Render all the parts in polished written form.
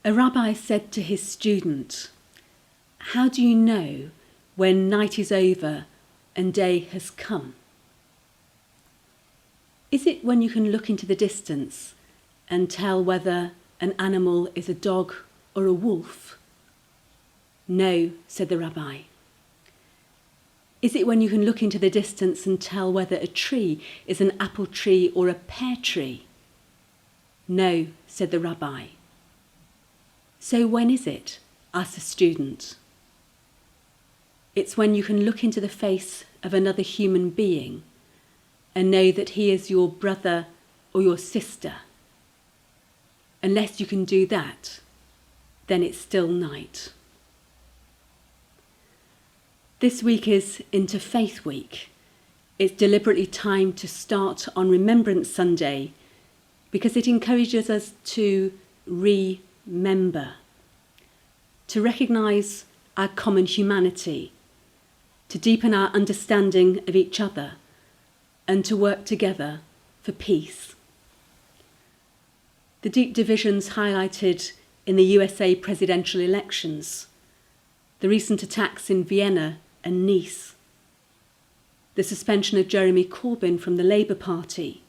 A rabbi said to his student, "How do you know when night is over and day has come? Is it when you can look into the distance and tell whether an animal is a dog or a wolf?" "No," said the rabbi. "Is it when you can look into the distance and tell whether a tree is an apple tree or a pear tree?" "No," said the rabbi. "So when is it?" asked the student. "It's when you can look into the face of another human being and know that he is your brother or your sister. Unless you can do that, then it's still night." This week is Interfaith Week. It's deliberately timed to start on Remembrance Sunday because it encourages us to remember, to recognise our common humanity, to deepen our understanding of each other, and to work together for peace. The deep divisions highlighted in the USA presidential elections, the recent attacks in Vienna and Nice, the suspension of Jeremy Corbyn from the Labour Party,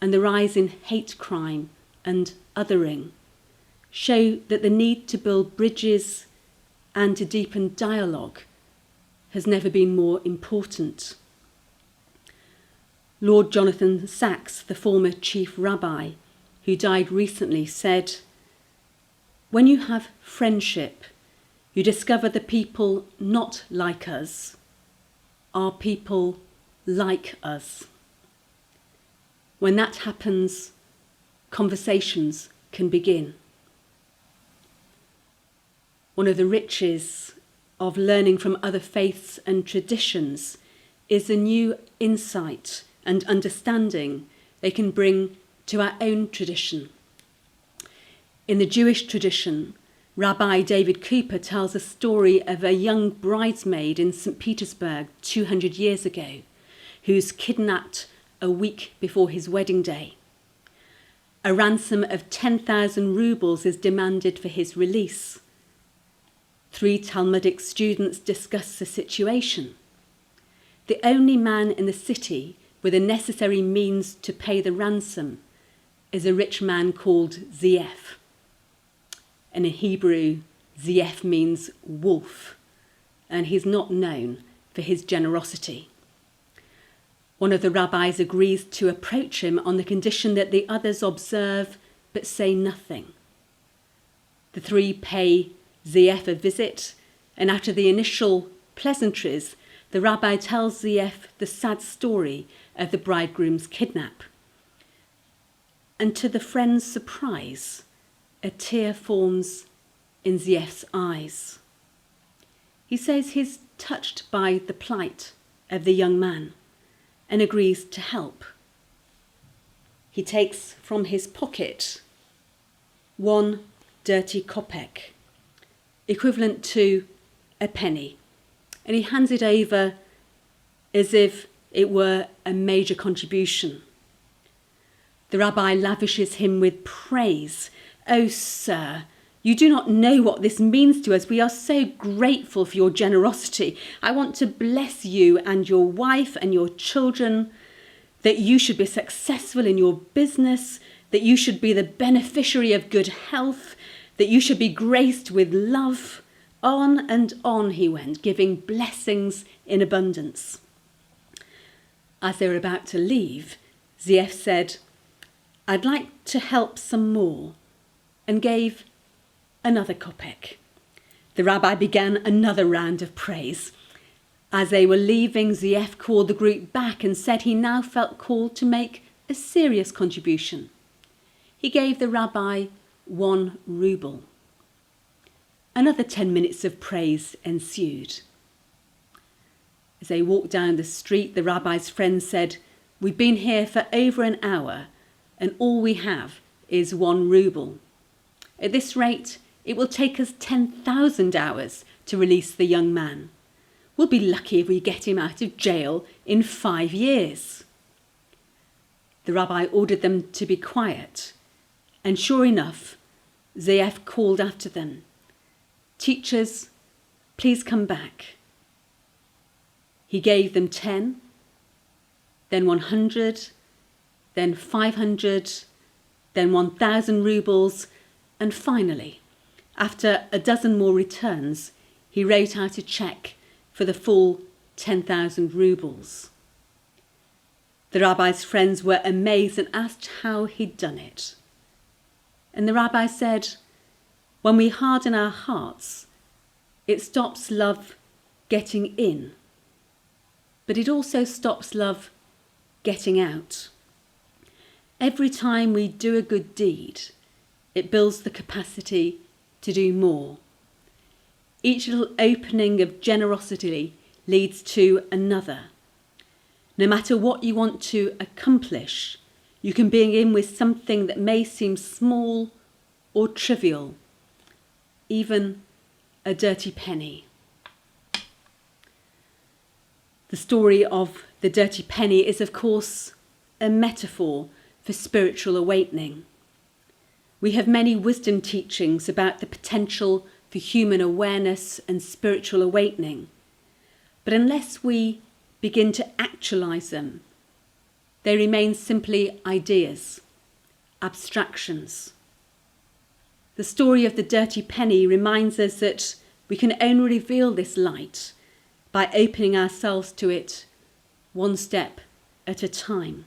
and the rise in hate crime and othering show that the need to build bridges and to deepen dialogue has never been more important. Lord Jonathan Sacks, the former chief rabbi, who died recently, said, "When you have friendship, you discover the people not like us are people like us. When that happens, conversations can begin." One of the riches of learning from other faiths and traditions is the new insight and understanding they can bring to our own tradition. In the Jewish tradition, Rabbi David Cooper tells a story of a young bridesmaid in St. Petersburg 200 years ago, who's kidnapped a week before his wedding day. A ransom of 10,000 rubles is demanded for his release. 3 Talmudic students discuss the situation. The only man in the city with the necessary means to pay the ransom is a rich man called Zief. And in Hebrew, Zief means wolf, and he's not known for his generosity. One of the rabbis agrees to approach him on the condition that the others observe but say nothing. The 3 pay Zief a visit, and after the initial pleasantries, the rabbi tells Zief the sad story of the bridegroom's kidnap. And to the friend's surprise, a tear forms in Zief's eyes. He says he's touched by the plight of the young man and agrees to help. He takes from his pocket 1 dirty kopek, equivalent to a penny, and he hands it over as if it were a major contribution. The rabbi lavishes him with praise. "Oh, sir, you do not know what this means to us. We are so grateful for your generosity. I want to bless you and your wife and your children, that you should be successful in your business, that you should be the beneficiary of good health, that you should be graced with love." On and on he went, giving blessings in abundance. As they were about to leave, Zief said, "I'd like to help some more," and gave another kopek. The rabbi began another round of praise. As they were leaving, Zief called the group back and said he now felt called to make a serious contribution. He gave the rabbi 1 ruble. Another 10 minutes of praise ensued. As they walked down the street, the rabbi's friend said, "We've been here for over an hour and all we have is 1 ruble. At this rate, it will take us 10,000 hours to release the young man. We'll be lucky if we get him out of jail in 5 years." The rabbi ordered them to be quiet, and sure enough, Ze'ev called after them, "Teachers, please come back." He gave them 10, then 100, then 500, then 1,000 rubles, and finally, after a dozen more returns, he wrote out a cheque for the full 10,000 rubles. The rabbi's friends were amazed and asked how he'd done it. And the rabbi said, "When we harden our hearts, it stops love getting in, but it also stops love getting out. Every time we do a good deed, it builds the capacity to do more. Each little opening of generosity leads to another. No matter what you want to accomplish, you can begin with something that may seem small or trivial, even a dirty penny." The story of the dirty penny is, of course, a metaphor for spiritual awakening. We have many wisdom teachings about the potential for human awareness and spiritual awakening, but unless we begin to actualize them, they remain simply ideas, abstractions. The story of the dirty penny reminds us that we can only reveal this light by opening ourselves to it one step at a time.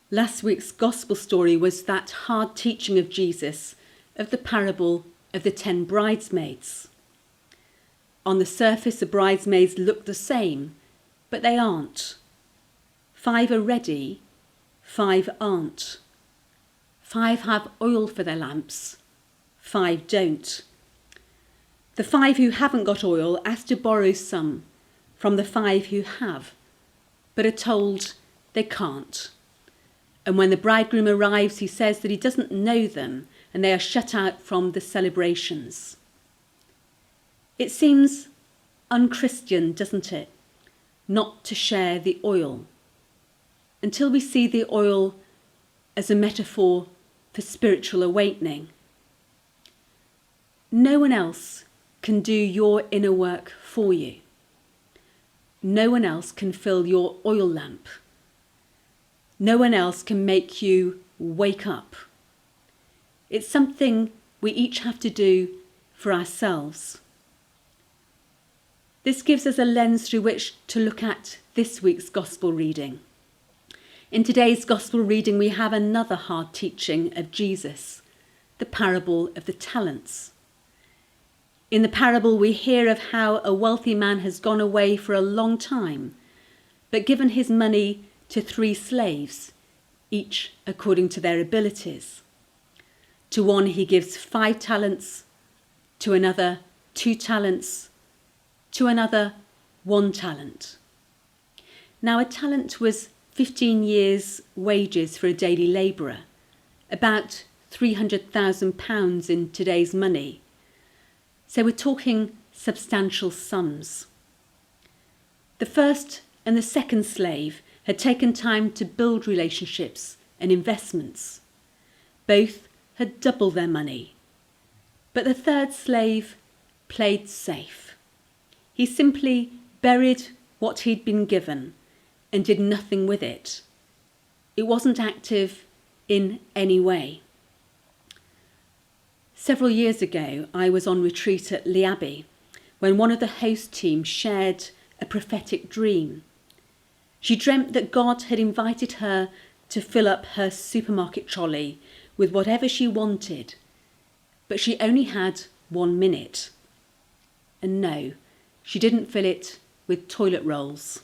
Last week's gospel story was that hard teaching of Jesus of the parable of the 10 bridesmaids. On the surface, the bridesmaids look the same, but they aren't. 5 are ready, 5 aren't. 5 have oil for their lamps, 5 don't. The 5 who haven't got oil ask to borrow some from the 5 who have, but are told they can't. And when the bridegroom arrives, he says that he doesn't know them and they are shut out from the celebrations. It seems unchristian, doesn't it, not to share the oil, until we see the oil as a metaphor for spiritual awakening. No one else can do your inner work for you. No one else can fill your oil lamp. No one else can make you wake up. It's something we each have to do for ourselves. This gives us a lens through which to look at this week's gospel reading. In today's gospel reading, we have another hard teaching of Jesus, the parable of the talents. In the parable, we hear of how a wealthy man has gone away for a long time, but given his money to 3 slaves, each according to their abilities. To one he gives 5 talents, to another 2 talents, to another 1 talent. Now a talent was 15 years' wages for a daily labourer, about £300,000 in today's money. So we're talking substantial sums. The first and the second slave had taken time to build relationships and investments. Both had doubled their money. But the third slave played safe. He simply buried what he'd been given and did nothing with it. It wasn't active in any way. Several years ago, I was on retreat at Lee Abbey when one of the host team shared a prophetic dream. She dreamt that God had invited her to fill up her supermarket trolley with whatever she wanted, but she only had 1 minute. And no, she didn't fill it with toilet rolls.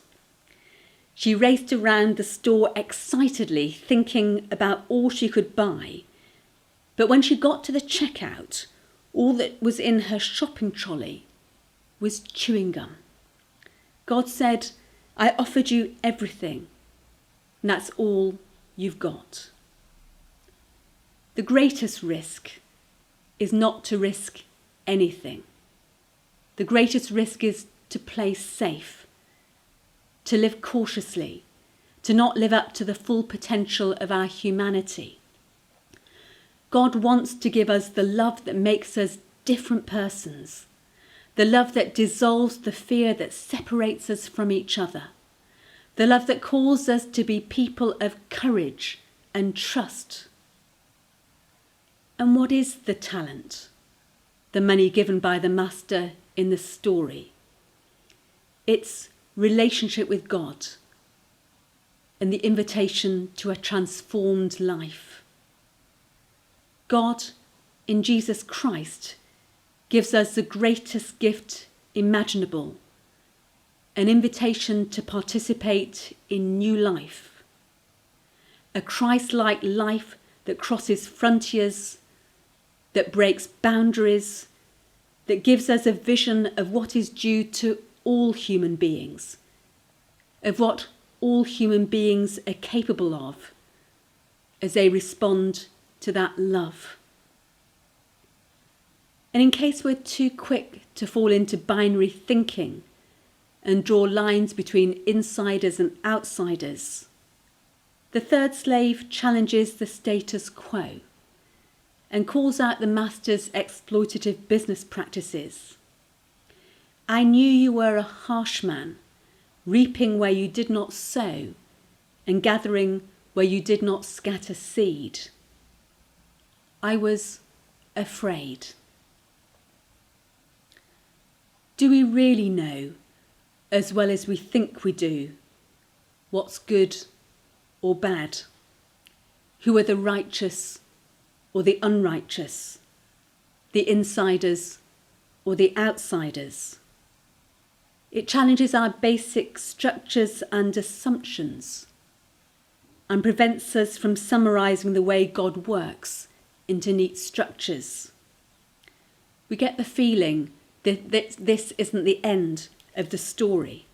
She raced around the store excitedly, thinking about all she could buy. But when she got to the checkout, all that was in her shopping trolley was chewing gum. God said, "I offered you everything, and that's all you've got." The greatest risk is not to risk anything. The greatest risk is to play safe, to live cautiously, to not live up to the full potential of our humanity. God wants to give us the love that makes us different persons, the love that dissolves the fear that separates us from each other, the love that calls us to be people of courage and trust. And what is the talent, the money given by the master in the story? It's relationship with God and the invitation to a transformed life. God, in Jesus Christ, gives us the greatest gift imaginable, an invitation to participate in new life, a Christ-like life that crosses frontiers, that breaks boundaries, that gives us a vision of what is due to all human beings, of what all human beings are capable of as they respond to that love. And in case we're too quick to fall into binary thinking and draw lines between insiders and outsiders, the third slave challenges the status quo and calls out the master's exploitative business practices. I knew you were a harsh man, reaping where you did not sow and gathering where you did not scatter seed. I was afraid. Do we really know, as well as we think we do, what's good or bad? Who are the righteous or the unrighteous, the insiders or the outsiders? It challenges our basic structures and assumptions and prevents us from summarising the way God works into neat structures. We get the feeling that this isn't the end of the story.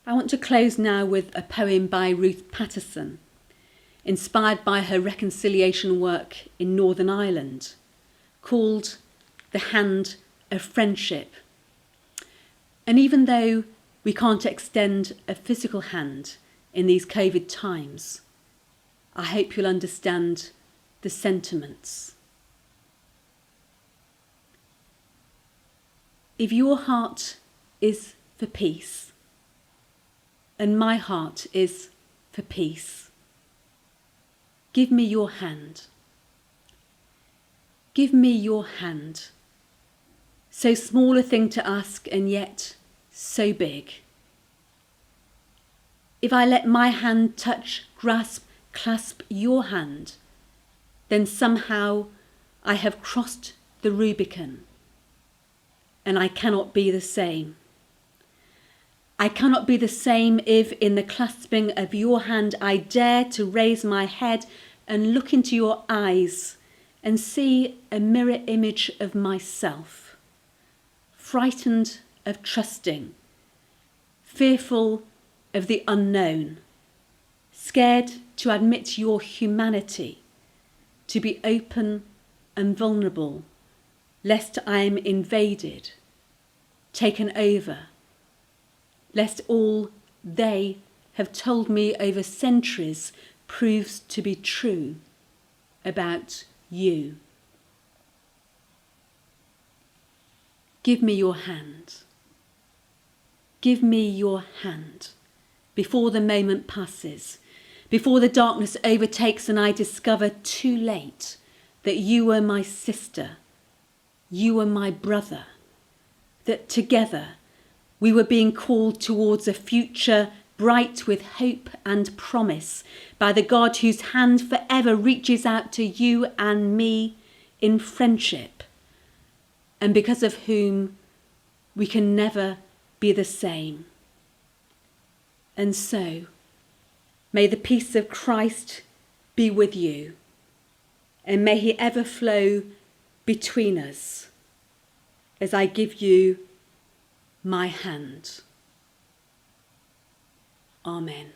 I want to close now with a poem by Ruth Patterson, inspired by her reconciliation work in Northern Ireland, called The Hand of Friendship. And even though we can't extend a physical hand in these COVID times, I hope you'll understand the sentiments. If your heart is for peace, and my heart is for peace, give me your hand. Give me your hand. So small a thing to ask and yet so big. If I let my hand touch, grasp, clasp your hand, then somehow I have crossed the Rubicon and I cannot be the same. I cannot be the same if in the clasping of your hand I dare to raise my head and look into your eyes and see a mirror image of myself, frightened of trusting, fearful of the unknown, scared to admit your humanity, to be open and vulnerable, lest I am invaded, taken over, lest all they have told me over centuries proves to be true about you. Give me your hand. Give me your hand before the moment passes, before the darkness overtakes and I discover too late that you were my sister, you were my brother, that together we were being called towards a future bright with hope and promise by the God whose hand forever reaches out to you and me in friendship, and because of whom we can never be the same. And so, may the peace of Christ be with you, and may he ever flow between us as I give you my hand. Amen.